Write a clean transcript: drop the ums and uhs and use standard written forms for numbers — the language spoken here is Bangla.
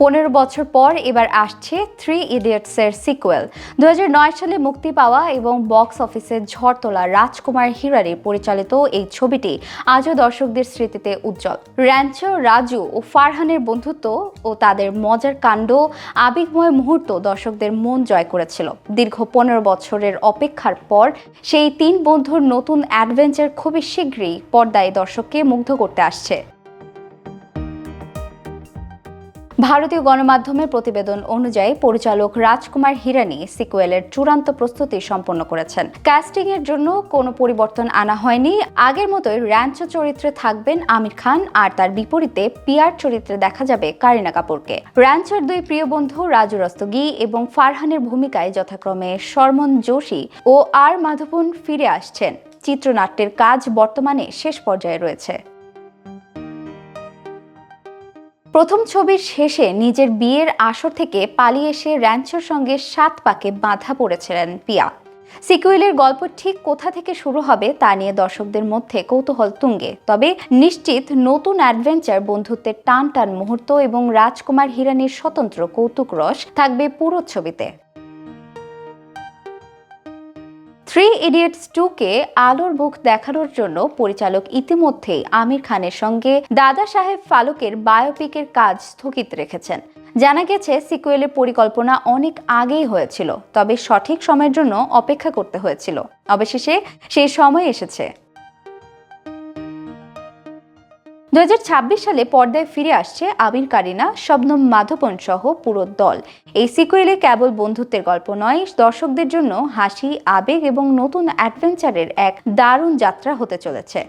15 বছর পর এবার আসছে 3 ইডিয়টসের সিকুয়েল। 2009 সালে মুক্তি পাওয়া এবং বক্স অফিসে ঝড় তোলা রাজকুমার হিরানি পরিচালিত এই ছবিটি আজও দর্শকদের স্মৃতিতে উজ্জ্বল। র্যাঞ্চো, রাজু ও ফারহানের বন্ধুত্ব ও তাদের মজার কাণ্ড, আবেগময় মুহূর্ত দর্শকদের মন জয় করেছিল। দীর্ঘ 15 বছরের অপেক্ষার পর সেই 3 বন্ধুর নতুন অ্যাডভেঞ্চার খুবই শীঘ্রই পর্দায় দর্শককে মুগ্ধ করতে আসছে। ভারতীয় গণমাধ্যমের প্রতিবেদন অনুযায়ী পরিচালক রাজকুমার হিরানি সিকুয়েলের চূড়ান্ত প্রস্তুতি সম্পন্ন করেছেন। কাস্টিং এর জন্য কোনো পরিবর্তন আনা হয়নি। আগের মতোই র্যাঞ্চো চরিত্রে থাকবেন আমির খান, আর তার বিপরীতে পিয়ার চরিত্রে দেখা যাবে কারিনা কাপুরকে। র্যাঞ্চোর 2 প্রিয় বন্ধু রাজু রস্তোগি এবং ফারহানের ভূমিকায় যথাক্রমে শর্মন যোশী ও আর মাধবন ফিরে আসছেন। চিত্রনাট্যের কাজ বর্তমানে শেষ পর্যায়ে রয়েছে। প্রথম ছবির শেষে নিজের বিয়ের আসর থেকে পালিয়ে এসে র্যাঞ্চোর সঙ্গে 7 পাকে বাঁধা পড়েছিলেন পিয়া। সিকুয়েলের গল্প ঠিক কোথা থেকে শুরু হবে তা নিয়ে দর্শকদের মধ্যে কৌতূহল তুঙ্গে। তবে নিশ্চিত নতুন অ্যাডভেঞ্চার, বন্ধুত্বের টান টান মুহূর্ত এবং রাজকুমার হিরানির স্বতন্ত্র কৌতুক রস থাকবে পুরো ছবিতে। 3 ইডিয়টস 2-কে আলোর মুখ দেখানোর জন্য পরিচালক ইতিমধ্যেই আমির খানের সঙ্গে দাদা সাহেব ফালুকের বায়োপিকের কাজ স্থগিত রেখেছেন। জানা গেছে সিকুয়েলের পরিকল্পনা অনেক আগেই হয়েছিল, তবে সঠিক সময়ের জন্য অপেক্ষা করতে হয়েছিল। অবশেষে সেই সময় এসেছে। 2026 সালে পর্দায় ফিরে আসছে আমির, কারিনা, শবনম মাধবন সহ পুরো দল। এই সিকুয়েলে কেবল বন্ধুত্বের গল্প নয়, দর্শকদের জন্য হাসি, আবেগ এবং নতুন অ্যাডভেঞ্চারের এক দারুণ যাত্রা হতে চলেছে।